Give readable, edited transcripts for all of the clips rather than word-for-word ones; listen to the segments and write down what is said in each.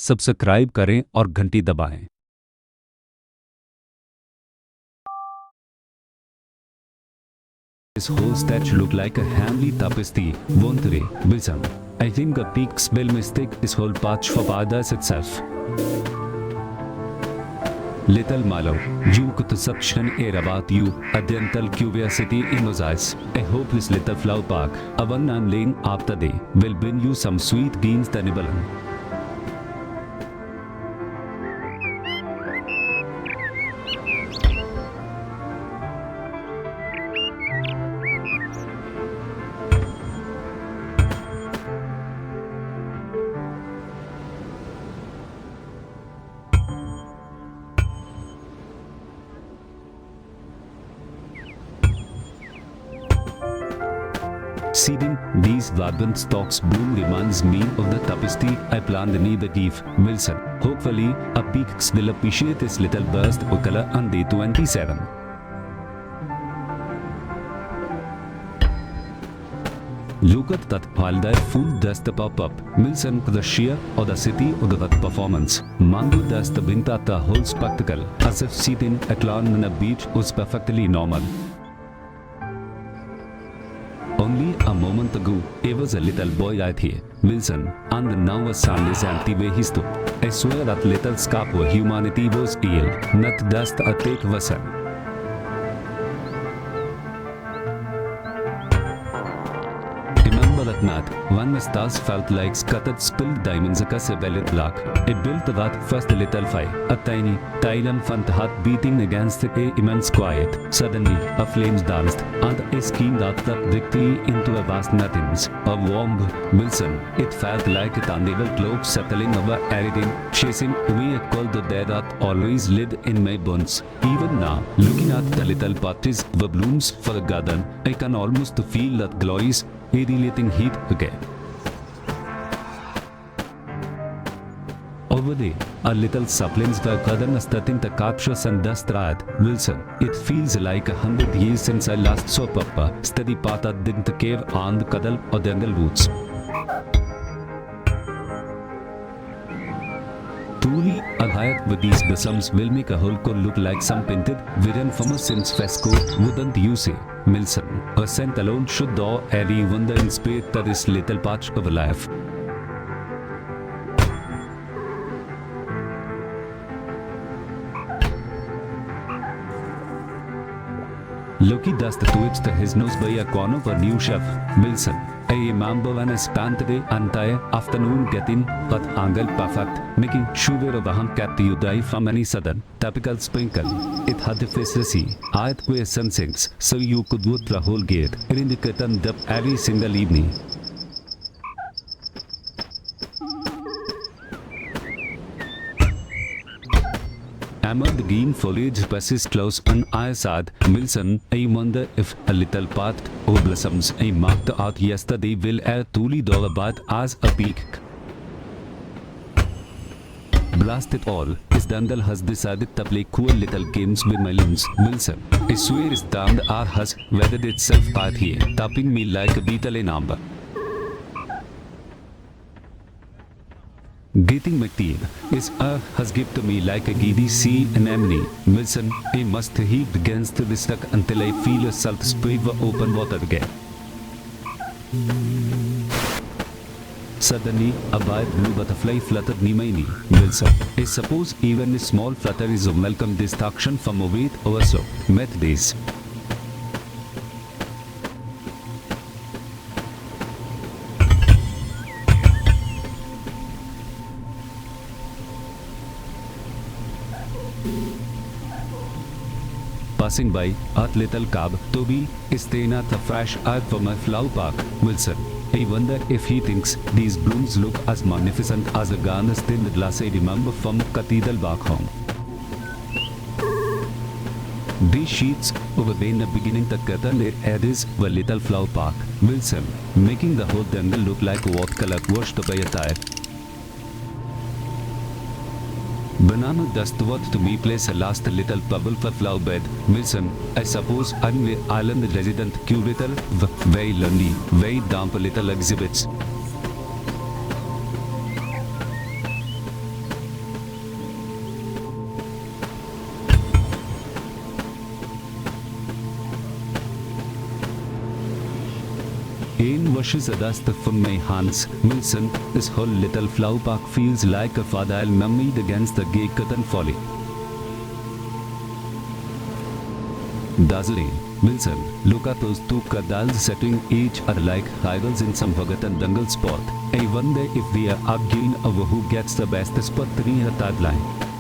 Subscribe करें और घंटी दबाएं। This whole statue look like a Hamley tapestry, won't they, Wilson? I think the peaks will mistake this whole patch for paradise itself. Little Milo, you could suction air about you, a gentle curiosity in those eyes. I hope this little flower park, a one-man lane after day, will bring you some sweet beans the nibbling. Seeding these vibrant stalks bloom reminds me of the tapestry I planned near the reef, Wilson. Hopefully, our peaks will appreciate this little burst of color on day 27. Look at that while their full dust pop up. Wilson, the sheer audacity of that performance. Mango dust winked at the whole spectacle, as if sitting alone on a beach was perfectly normal. Only a moment ago, he was a little boy right here, Wilson, and now a sunless empty way he stood. I swear that little scarp of humanity was real, not just a take vessel. Remember that night, when the stars felt like scattered spilled diamonds across a velvet block. I built that first little fire, a tiny, triumphant heart beating against a immense quiet. Suddenly, a flame danced, and I screamed out the victory into a vast nothingness. A warm Wilson. It felt like a tangible cloak settling over everything, chasing away a cold dead that always lived in my bones. Even now, looking at the little patches of blooms for the garden, I can almost feel that glorious, irradiating heat again. Over there, our little saplings were garden starting to capture and dust riot. Wilson, it feels like 100 years since I last saw Papa. Steady path that didn't cave on the cuddle or the jungle roots. Truly, a riot with these blossoms will make a whole core look like some painted villain from a Sin's fresco, wouldn't you say, Wilson? A scent alone should draw every wonder in spirit to this little patch of life. Loki dust twitched his nose by a corner of a new chef, Wilson. I remember when I spent the entire afternoon getting that angle perfect, making sure the ham kept you dry from any sudden, typical sprinkle. It had the facility, earthquake sunsets, so you could wood the whole gate, in the curtain dip every single evening. Among the green foliage passes close on either side, Wilson, I wonder if a little part of blossoms I marked out yesterday will ever truly draw about as a peak. Blast it all, his dandle has decided to play cool little games with my limbs, Wilson. I swear his damned R has weathered itself out here, tapping me like a beetle in amber. Getting my teeth, his earth has given me like a giddy sea anemone. Wilson, I must heave against the stuck until I feel a salt spray of open water again. Suddenly, a bright blue butterfly fluttered near my knee. Wilson, I suppose even a small flutter is a welcome distraction from a wait or so. Met days. Passing by at little cab, Toby is staying at the fresh air for my flower park, Wilson. I wonder if he thinks these blooms look as magnificent as the garden stained glass I remember from cathedral back home. These sheets over there in the beginning the curtain their edges were little flower park, Wilson, making the whole jungle look like watercolor washed by a tire. Banana dust what to me place a last little bubble for flower bed. Wilson, I suppose I'm the island resident curator of very lonely, very damp little exhibits. Ein washes dust from my hands. Wilson, this whole little flower park feels like a father memory against the gay cotton folly. Dazzling. Wilson, look at those two kadals setting each other like rivals in some forgotten jungle spot. I wonder if they are arguing over who gets the best spot near the line.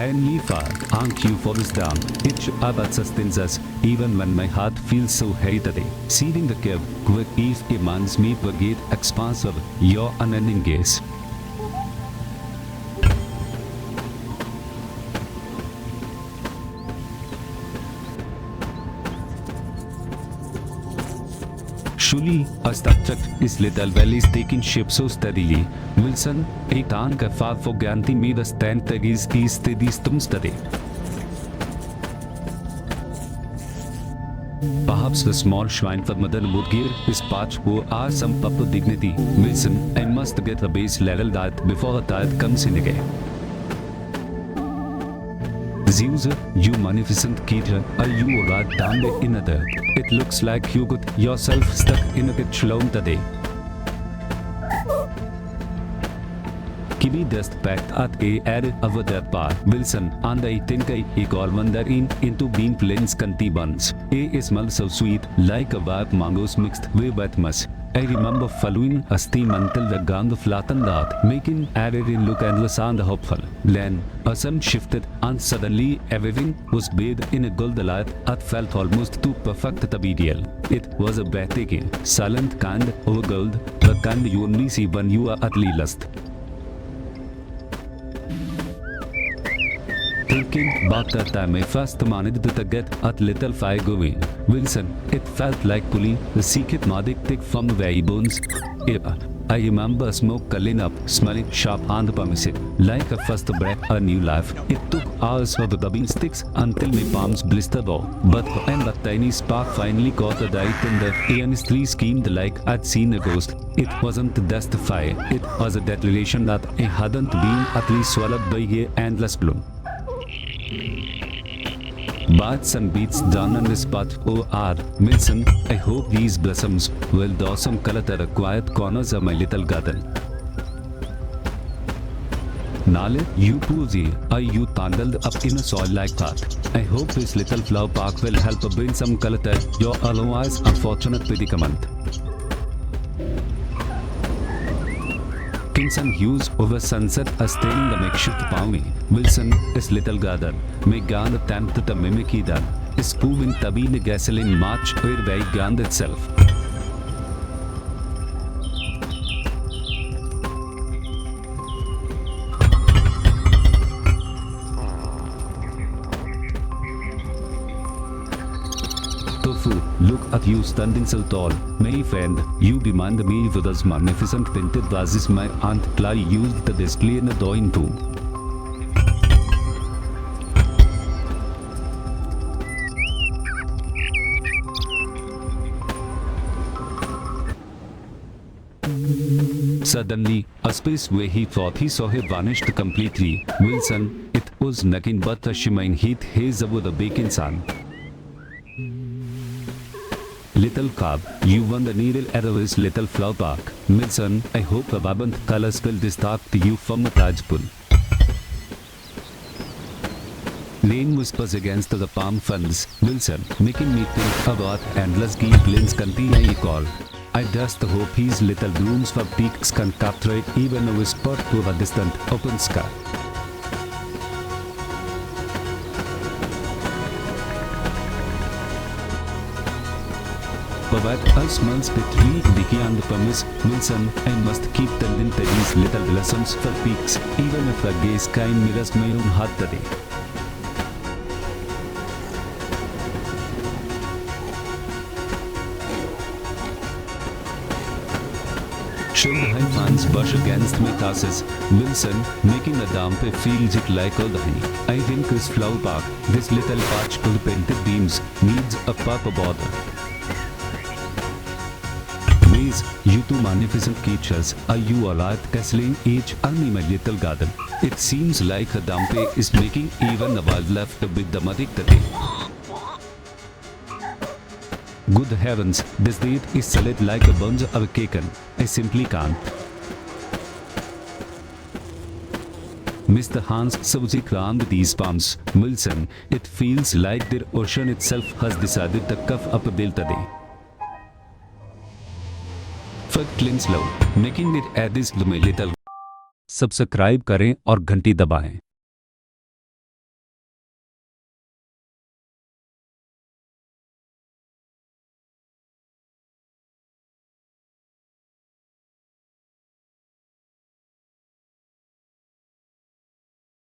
Henry Farr, aren't you for this down? Each other sustains us, even when my heart feels so heavy today. Seeing the cave, quick if demands me forget expanse of your unending gaze. Surely, a structure is little valley is taking shape so steadily. Wilson, a tank far for Ganti made a stand against these steady storms today. Perhaps the small shrine for Mother Mudgir is part who are some proper dignity. Wilson, I must get the base level that before the tide comes in again. Zeus, you magnificent creature, are you right down in the dirt? It looks like you got yourself stuck in a pit alone today. Kibi dust packed at a added over their part. Wilson, and I think I call mandarin into bean plains kanti buns. A smells so sweet, like a ripe mangoes mixed with musk. I remember following a steam until the gun flattened out, making everything look endless and hopeful. Then, a sun shifted and suddenly everything was bathed in a gold light that felt almost too perfect to be real. It was a breathtaking, silent kind of gold, the kind you only see when you are at lust. Thinking about that time I first managed to get at little fire going. Wilson, it felt like pulling the secret magic tick from the very bones. I remember smoke curling up, smelling sharp and permissive, like a first breath a new life. It took hours for the rubbing sticks until my palms blistered off. But when the tiny spark finally caught the light in the air and three screamed like I'd seen a ghost, it wasn't just a fire, it was a declaration that I hadn't been at least swallowed by a endless bloom. Birds and beats done on this spot. Oh, Wilson, I hope these blossoms will draw some color to the quiet corners of my little garden. Nale, you Poozy, are you tangled up in a soil like that? I hope this little flower park will help bring some color to your otherwise unfortunate predicament. Kingston Hughes over sunset are staining the makeshift Pawnee. Wilson is little garden. May Gand attempt to mimic that. Is proving Tabi the gasoline march where by Gand itself. Tofu, look at you standing so tall. My friend, you remind me of those magnificent painted vases my Aunt Clara used to display in the drawing room. Suddenly, a space where he thought he saw her vanished completely. Wilson, it was nothing but a shimmering heat haze over the baking sun. Little cub, you won the needle at this little flower park. Wilson, I hope the vibrant colors will distract you from the Tajpul. Lane whispers against the palm fronds. Wilson, making me think about endless geek lanes continue I call. I just hope his little blooms for peaks can capture even a whisper to the distant open sky. But I smells the tree decay and promise. Wilson, I must keep tending to these little blossoms for peaks, even if the gay sky mirrors my own heart today. Shanghai fans brush against my glasses. Wilson, making the damp feels it like all the honey. I think this flower park, this little patch to the painted beams, needs a proper border. these you two magnificent creatures are you alive castling each army my little garden. It seems like Dampe is making even the wildlife with the Madiktate. Good heavens, this date is solid like a bunch of cake. I simply can't. Mr. Hans Subzi crammed these palms. Wilson, it feels like the ocean itself has decided to cuff up a bill today. For Clinslow, making it at this little. Subscribe करें और घंटी दबाएं।